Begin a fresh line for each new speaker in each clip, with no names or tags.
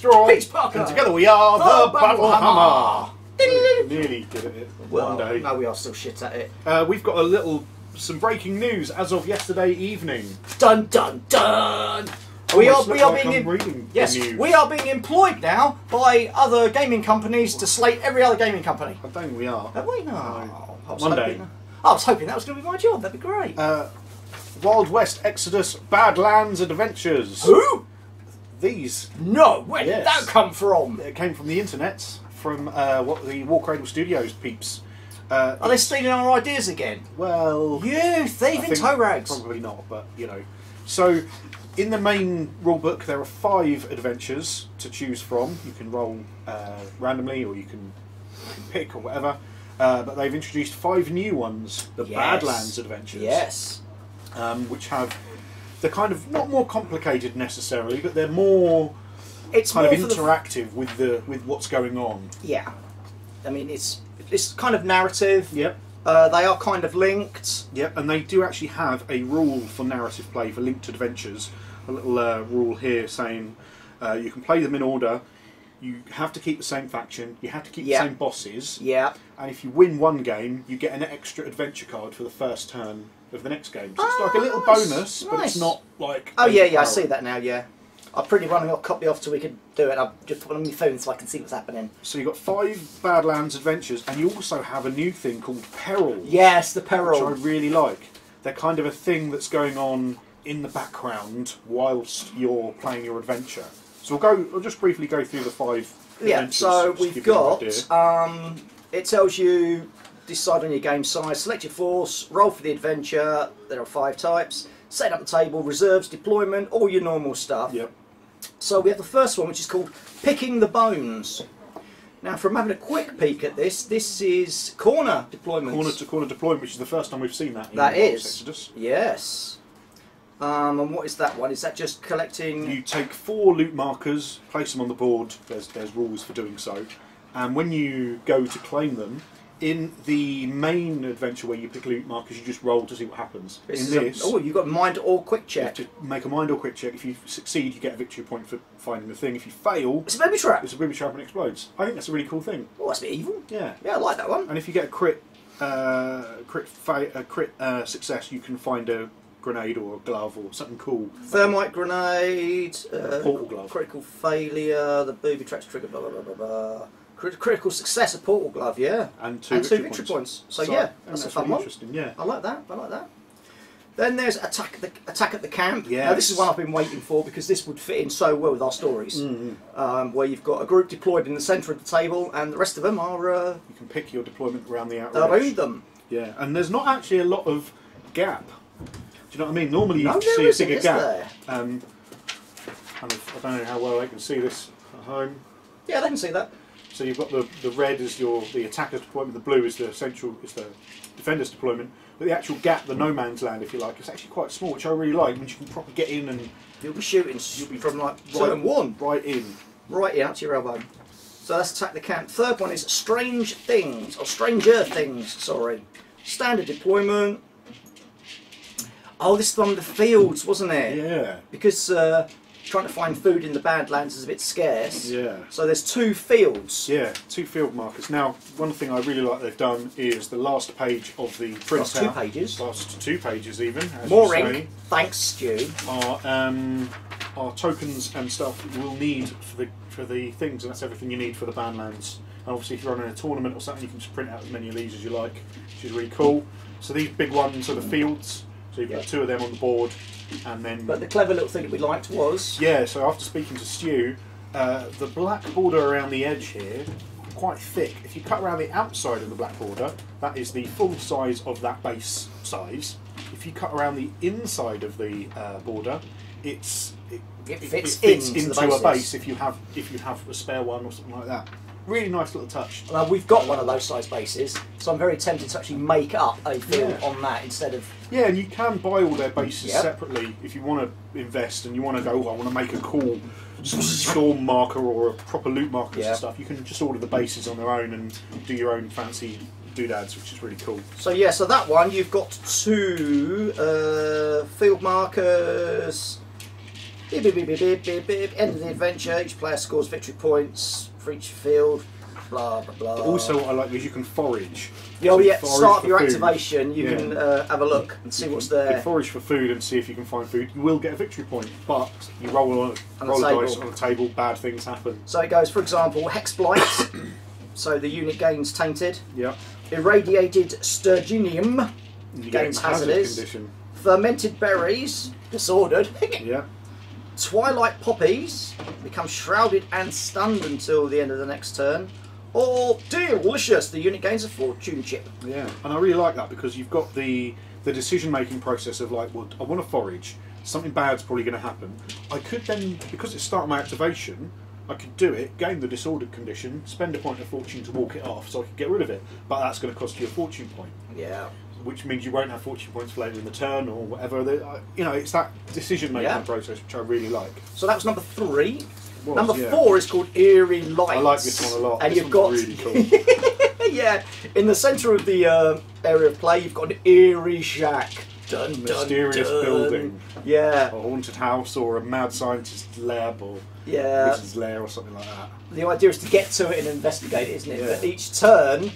straw.
Peach Parker.
And together we are the Battle Hammer. Nearly good at it.
Well,
One day.
no, we are still shit at it.
We've got some breaking news as of yesterday evening.
Dun dun dun. We are being employed now by other gaming companies to slate every other gaming company.
I don't think we are.
Have we? No.
Monday.
I was hoping that was going to be my job. That'd be great.
Wild West Exodus Badlands Adventures.
Who?
These.
No. Where did that come from?
It came from the internet, from what the Warcradle Studios peeps.
Are they stealing our ideas again?
Well,
you thieving toe rags.
Probably not, but you know. So, in the main rulebook, there are 5 adventures to choose from. You can roll randomly, or you can pick, or whatever. But they've introduced 5 new ones, the Badlands adventures.
Yes.
Which they're kind of not more complicated necessarily, but they're more.
It's
kind
more
of interactive with what's going on.
Yeah, I mean it's kind of narrative.
Yep.
They are kind of linked.
Yep, and they do actually have a rule for narrative play for linked adventures. A little rule here saying you can play them in order. You have to keep the same faction. You have to keep the same bosses.
Yeah.
And if you win one game, you get an extra adventure card for the first turn of the next game. So it's like a little bonus, but it's not like.
Oh yeah, I see that now. Yeah. I'm pretty running a copy off so we can do it. I'll just put it on my phone so I can see what's happening.
So you've got 5 Badlands adventures, and you also have a new thing called perils.
Yes, the perils.
Which I really like. They're kind of a thing that's going on in the background whilst you're playing your adventure. So we'll just briefly go through the 5 adventures.
Yeah, so we've got, it tells you, decide on your game size, select your force, roll for the adventure, there are 5 types, set up the table, reserves, deployment, all your normal stuff.
Yep.
So we have the first one, which is called Picking the Bones. Now, from having a quick peek at this is corner deployment.
Corner to corner deployment, which is the first time we've seen that in
That is.
Exodus.
Yes. And what is that one? Is that just collecting...
You take 4 loot markers, place them on the board, there's rules for doing so, and when you go to claim them, in the main adventure where you pick loot markers, you just roll to see what happens.
Oh, you've got mind or quick check.
You have to make a mind or quick check. If you succeed, you get a victory point for finding the thing. If you fail...
It's a booby trap.
It's a booby trap and it explodes. I think that's a really cool thing.
Oh, that's a bit evil.
Yeah.
Yeah, I like that one.
And if you get a crit success, you can find a grenade or a glove or something cool.
Thermite grenade,
portal glove.
Critical failure, the booby traps trigger, blah blah blah blah blah. Critical success, a portal glove, yeah.
And 2 victory points.
So yeah, that's a fun
really
one.
Interesting, yeah.
I like that. I like that. Then there's attack at the camp.
Yes.
Now this is one I've been waiting for because this would fit in so well with our stories. Where you've got a group deployed in the centre of the table, and the rest of them are.
You can pick your deployment around the outer
They'll
edge.
own them.
Yeah, and there's not actually a lot of gap. Do you know what I mean? Normally you see a bigger gap. I don't know how well I can see this at home.
Yeah, they can see that.
So you've got the red as the attacker's deployment, the blue is the defender's deployment. But the actual gap, the no man's land, if you like, is actually quite small, which I really like. Means you can properly get in and
you'll be shooting. You'll be from like turn 1,
right in,
out to your elbow. So that's attack the camp. Third one is strange things or stranger things. Sorry, standard deployment. Oh, this is from the fields, wasn't it?
Yeah.
Because trying to find food in the Badlands is a bit scarce.
Yeah.
So there's 2 fields.
Yeah, 2 field markers. Now, one thing I really like they've done is the last page of the printout.
Last 2 pages.
Last 2 pages even. As
More ink. Thanks, Stu.
Are tokens and stuff that you will need for the things, and that's everything you need for the Badlands. And obviously, if you're running a tournament or something, you can just print out as many of these as you like, which is really cool. So these big ones are the fields. So you've got 2 of them on the board, and then.
But the clever little thing that we liked was.
Yeah. So after speaking to Stu, the black border around the edge here, quite thick. If you cut around the outside of the black border, that is the full size of that base size. If you cut around the inside of the border, it fits into a base if you have a spare one or something like that. Really nice little touch.
Well, we've got one of those size bases, so I'm very tempted to actually make up a field on that instead of...
Yeah, and you can buy all their bases separately if you want to invest and you want to go, oh, I want to make a cool storm marker or a proper loot marker and stuff. You can just order the bases on their own and do your own fancy doodads, which is really cool.
So yeah, so that one, you've got 2 field markers. Beep, beep, beep, beep, beep, beep, beep. End of the adventure. Each player scores victory points for each field. Blah blah blah.
Also, what I like is you can forage.
Yeah,
So you
yeah.
forage
Start
for
your
food.
activation. You can have a look and see what's
You
there.
can forage for food and see if you can find food. You will get a victory point, but you roll
On
a
the
dice
table.
on a table. Bad things happen.
So it goes, for example, Hex Blight. So the unit gains tainted.
Yeah.
Irradiated Sturginium.
You
Gains
get a hazard
hazardous.
condition.
Fermented berries. Disordered.
Yeah.
Twilight poppies. Become shrouded and stunned until the end of the next turn. Or delicious. The unit gains a fortune chip.
Yeah, and I really like that because you've got the decision-making process of like, well, I want to forage. Something bad's probably going to happen. I could then, because it's starting my activation, I could do it, gain the disordered condition, spend a point of fortune to walk it off, so I could get rid of it. But that's going to cost you a fortune point.
Yeah.
Which means you won't have fortune points for later in the turn or whatever. You know, it's that decision-making process which I really like.
So that was number 3.
Was,
number
yeah.
4 is called Eerie Lights.
I like this one a lot.
And
This
you've
one's
got
really cool.
yeah, in the centre of the area of play, you've got an eerie shack. Dun, dun,
Mysterious
dun.
building.
Yeah.
A haunted house or a mad scientist's lab or
Yeah.
wizard's lair or something like that.
The idea is to get to it and investigate it, isn't it?
Yeah.
But each turn,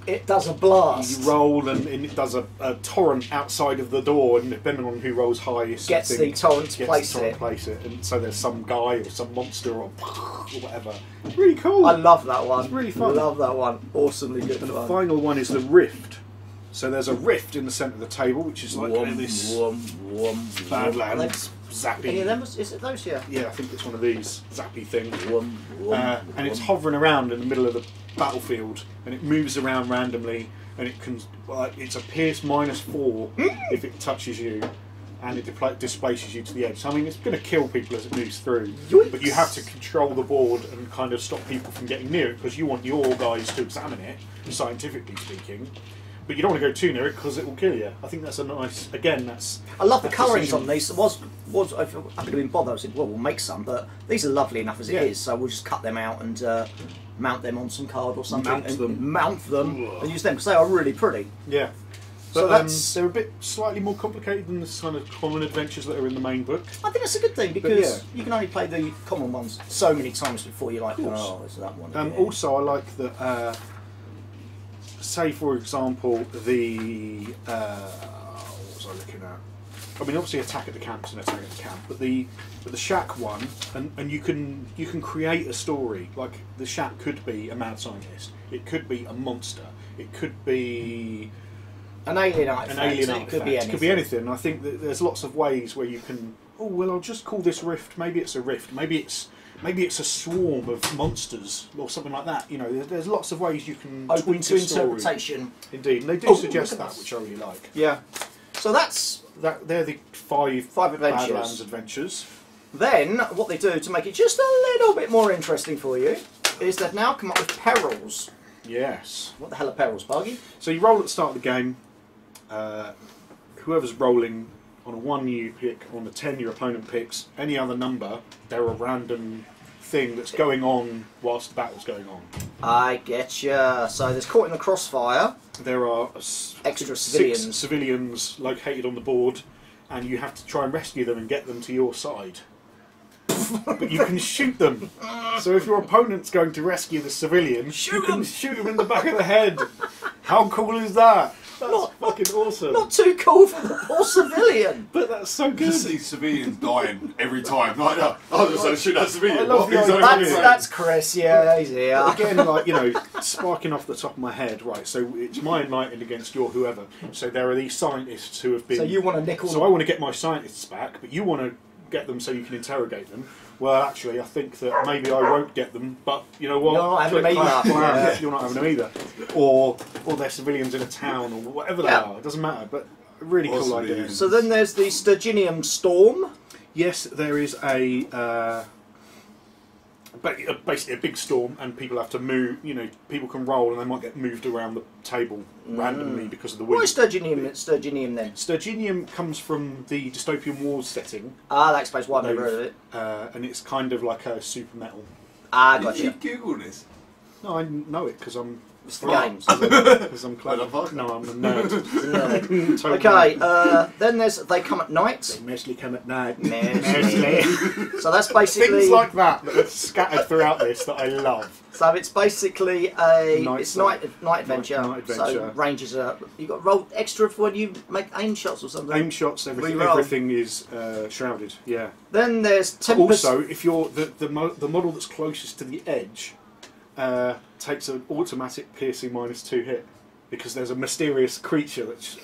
it does a blast.
You roll and it does a torrent outside of the door, and depending on who rolls highest,
Gets the torrent to place it.
place it. And so there's some guy or some monster or whatever. It's really cool.
I love that one.
It's really fun.
Love that one. Awesomely good
And the
fun.
final one is the rift. So there's a rift in the centre of the table, which is like this Badlands zappy.
Any of them? Is it those here?
Yeah, I think it's one of these zappy things.
And
And it's hovering around in the middle of the battlefield, and it moves around randomly, and it can, like, it's a pierce -4 if it touches you, and it displaces you to the edge. So I mean, it's going to kill people as it moves through, but you have to control the board and kind of stop people from getting near it because you want your guys to examine it, scientifically speaking. But you don't want to go too near it because it will kill you. I think that's a nice. Again, that's.
I love the
that
colourings
decision.
on these. If I could have been bothered, I said, well, we'll make some, but these are lovely enough as it is, so we'll just cut them out and mount them on some card or something. Mount them and use them because they are really pretty.
Yeah.
So
But they're a bit slightly more complicated than the kind of common adventures that are in the main book.
I think that's a good thing because you can only play the common ones so many times before you're like, oh, it's that one. Again.
Also, I like that. Say, for example, the what was I looking at? I mean, obviously, attack at the camp is an attack at the camp, but the shack one, and you can create a story. Like the shack could be a mad scientist, it could be a monster, it could be
an alien artifact.
It could be anything. It could be anything. And I think that there's lots of ways where you can. Oh well, I'll just call this rift. Maybe it's a rift. Maybe it's a swarm of monsters or something like that. You know, there's lots of ways you can
open
tweak
to
a story.
interpretation.
Indeed, and they do suggest that, which I really like.
Yeah. So
They're the five
adventures.
Badlands adventures.
Then what they do to make it just a little bit more interesting for you is they've now come up with perils.
Yes.
What the hell are perils, Buggy?
So you roll at the start of the game. Whoever's rolling on a 1 you pick, on a 10 your opponent picks. Any other number, they're a random thing that's going on whilst the battle's going on.
I get ya. So there's caught in the crossfire.
There are
Extra
6
civilians.
civilians located on the board, and you have to try and rescue them and get them to your side. But you can shoot them. So if your opponent's going to rescue the civilian, you can shoot them in the back of the head. How cool is that? That's fucking awesome.
Not too cool for the poor civilian.
But that's so good.
You see civilians dying every time. Like, I'm just going to shoot that civilian.
I love the idea.
That's Chris, yeah, he's here.
Again, like, you know, sparking off the top of my head, right, so it's my enlightened against your whoever. So there are these scientists who have been...
So you want to nickel...
So I want to get my scientists back, but you want to get them so you can interrogate them. Well, actually, I think that maybe I won't get them, but you know what?
You're not having them either.
Yeah. You're not having them either. Or they're civilians in a town, or whatever they are. It doesn't matter, but a really cool idea.
So then there's the Sturginium Storm.
Yes, there is basically a big storm, and people have to move. You know, people can roll, and they might get moved around the table randomly because of the wind.
What is Sturginium then?
Sturginium comes from the Dystopian Wars setting.
Ah, that explains why I've never heard of it.
And it's kind of like a super metal.
Ah, gotcha.
Did you Google this?
No, I know it because I'm
It's the games.
Because I'm clever.
Well,
No, I'm a nerd.
Nerd.
Total
Okay,
nerd.
then there's They Come at Night.
They mostly come at night.
Mostly. So that's basically
Things like that that are scattered throughout this that I love.
So it's basically a
Night
adventure.
Night adventure.
So ranges are you got roll extra for when you make aim shots or something.
Aim shots, everything,
Reroll.
everything is shrouded. Yeah.
Then there's Tempest.
Also, if you're the model that's closest to the edge, takes an automatic piercing -2 hit because there's a mysterious creature that's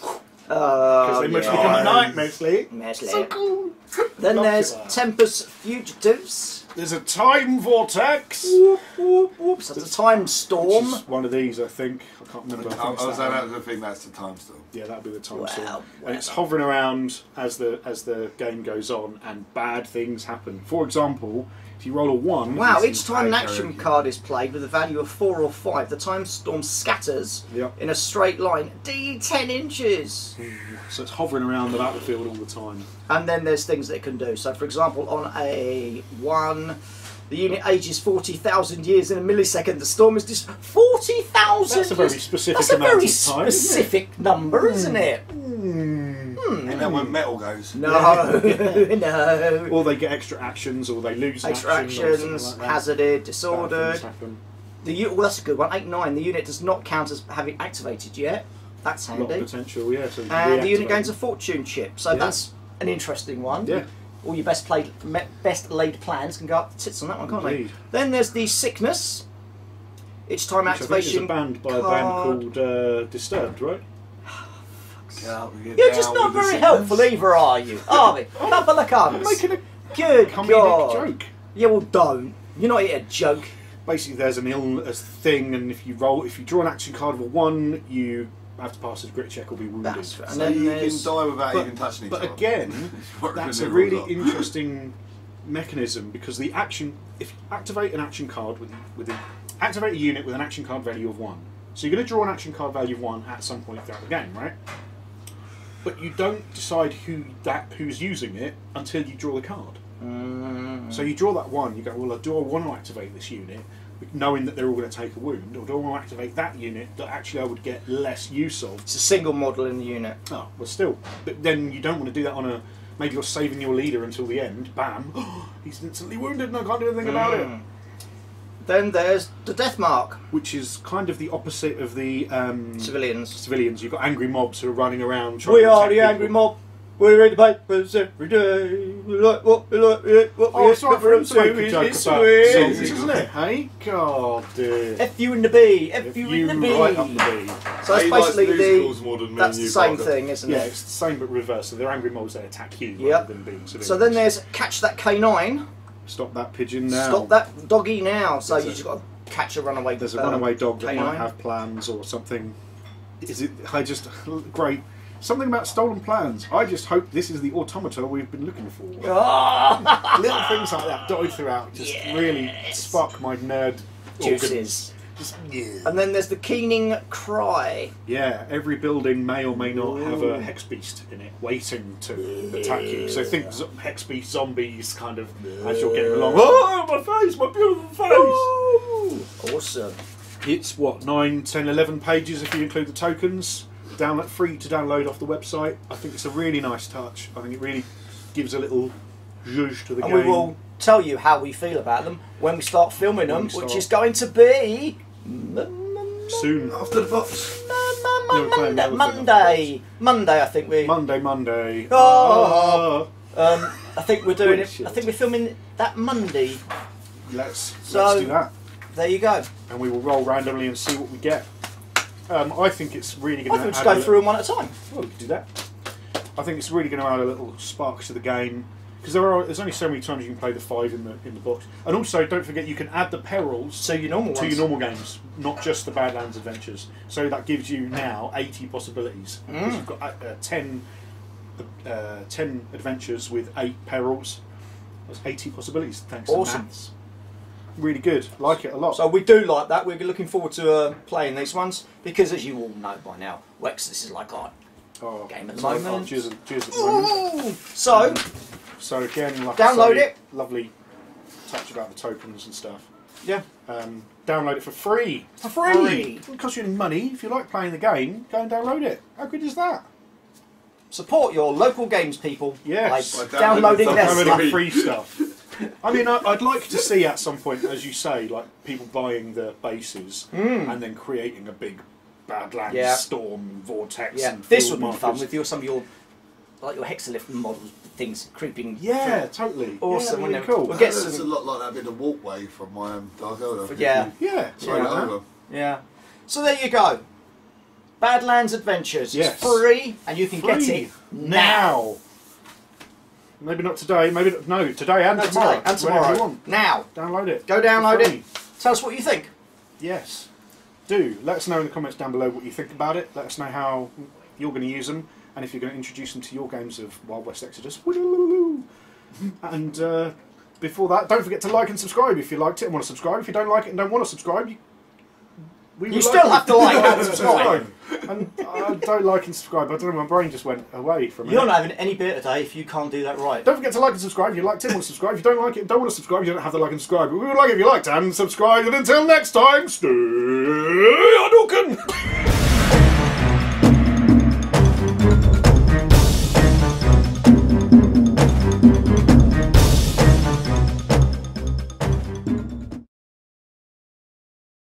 because they mostly come at night, mostly. So cool.
Then
Love
there's
that.
Tempest Fugitives.
There's a time vortex.
Whoop, whoop, whoop. So it's a time
Which
storm.
is one of these, I think. I can't remember.
I was saying I think that's the time still.
Yeah, that'd be the time
Wow,
storm.
wow.
And it's hovering around as the game goes on, and bad things happen. For example, if you roll a 1,
Wow,
This
each
is
time an
high
action
karaoke.
card is played with a value of 4 or 5, the time storm scatters
Yep.
in a straight line, d10 inches.
So it's hovering around the battlefield all the time.
And then there's things that it can do. So, for example, on a 1, the unit ages 40,000 years in a millisecond. The storm is just 40,000.
That's a very specific
That's a
amount
very
of time, isn't it?
specific number, isn't it?
And then when metal goes.
No, no.
Or they get extra actions, or they lose
Extra
an action, or something
actions,
like that.
hazarded,
Bad things
disordered.
happen.
Well, that's a good one. 8-9. The unit does not count as having activated yet. That's
A lot of
handy.
potential, yeah. So you can
And the unit
reactivate
gains a
them.
fortune chip. So
Yeah.
that's an interesting one.
Yeah.
All your best laid plans can go up the tits on that one, can't
Indeed.
they? Then there's the sickness. Each time
Which I think is a
activation
band by a band
card.
called Disturbed, right?
You're just not very helpful either, are you? Are we? Couple of cunts.
Making a
Good
comedic
God.
joke.
Yeah, well, don't. You're not here to joke.
Basically, there's an illness thing, and if you draw an action card of a 1, you have to pass a grit check or be wounded.
That's fair. And
So
then
you can
there's...
die without
But-
even touching each
But
other.
again, that's a really interesting mechanism because the action, if you activate an action card activate a unit with an action card value of 1, so you're going to draw an action card value of 1 at some point throughout the game, right? But you don't decide who's using it until you draw the card. So you draw that 1, you go, well, do I want to activate this unit, knowing that they're all going to take a wound, or do I want to activate that unit that actually I would get less use of?
It's a single model in the unit.
Oh, well, still. But then you don't want to do that on a. Maybe you're saving your leader until the end. Bam! He's instantly wounded and I can't do anything about it.
Then there's the death mark.
Which is kind of the opposite of the
Civilians.
civilians. You've got angry mobs who are running around trying
We
to
are
attack
the
people.
angry mob. We read the papers every day. We like what we like. What
Oh,
we
it's right for him to make a joke
it's
about
sweet.
songs, isn't it? Hey? God, dear.
F you in the B. F
If
you in the B.
right up the B.
So that's basically that's the same thing, isn't
Yeah,
it?
it's the same but reverse. So they're angry mobs that attack you
Yep.
rather than being civilians.
So then there's catch that K9.
Stop that pigeon now.
Stop that doggy now. So
There's
you
a-
just got to catch a runaway.
There's a runaway dog that
K9.
might have plans or something. Is it? I just great. Something about stolen plans. I just hope this is the automata we've been looking for.
Ah!
Little things like that dotted throughout just really spark my nerd
Juices.
organs. Just, yeah.
And then there's the keening cry.
Yeah, every building may or may not have a hex beast in it waiting to attack you. So think hex beast zombies kind of as you're getting along. Oh, my face, my beautiful face!
Ooh, awesome.
It's what, 9, 10, 11 pages if you include the tokens. Free to download off the website. I think it's a really nice touch. I think it really gives a little zhuzh to the
And
game.
we will tell you how we feel about them when we start filming them,
we start.
which is going to be
soon.
After the box.
You're playing the other thing,
Monday. Monday, I think we.
Monday.
Oh. I think we're doing it.
Bullshit.
I think we're filming that Monday.
Let's
So-
do that.
There you go.
And we will roll randomly and see what we get. I think it's really
I
going
think
to
we'll just go through them one at a time.
Well, we could do that. I think it's really going to add a little spark to the game because there's only so many times you can play the 5 in the box. And also, don't forget you can add the perils
To your normal
to
ones.
your normal games, not just the Badlands adventures. So that gives you now 80 possibilities. Because you've got 10 adventures with 8 perils. That's 80 possibilities. Thanks
Awesome.
to maths. Really good. Like it a lot.
So we do like that. We're looking forward to playing these ones because, as you all know by now, Wex, this is like our
Oh,
game at the
so-
moment.
oh, cheers at the moment.
Ooh. So
So again, like
Download
I say,
it.
Lovely touch about the tokens and stuff.
Yeah.
Download it for free.
For free.
It doesn't cost you any money. If you like playing the game, go and download it. How good is that?
Support your local games people
Yes.
by downloading their
Downloading
stuff.
free stuff. I mean, I'd like to see at some point, as you say, like people buying the bases and then creating a big Badlands storm vortex.
Yeah,
And
this
field
would be fun
markers.
with some of your Hexalift model things creeping.
Yeah,
through.
totally.
Awesome,
Yeah,
wouldn't
really
it?
cool.
We'll get
It's a
some.
lot like that bit of walkway from my Dark Elder.
Yeah.
Yeah,
Sorry,
yeah.
over.
Yeah. So there you go. Badlands Adventures.
Yes.
It's free, and you can get
Free.
it now.
Maybe not today. Maybe no today and
No,
tomorrow.
today and
Whenever you
tomorrow.
want.
Now.
Download it.
Go download
For
it.
free.
Tell us what you think.
Yes. Do let us know in the comments down below what you think about it. Let us know how you're going to use them and if you're going to introduce them to your games of Wild West Exodus. And before that, don't forget to like and subscribe if you liked it and want to subscribe. If you don't like it and don't want to subscribe, we
You
would
still have to like and
and
subscribe.
And I don't like and subscribe. I don't know. My brain just went away from it.
You're not having any beer today if you can't do that right.
Don't forget to like and subscribe if you liked it and want to subscribe. If you don't like it and don't want to subscribe, you don't have to like and subscribe. But we would like it if you liked and subscribe. And until next time, stay Hadouken!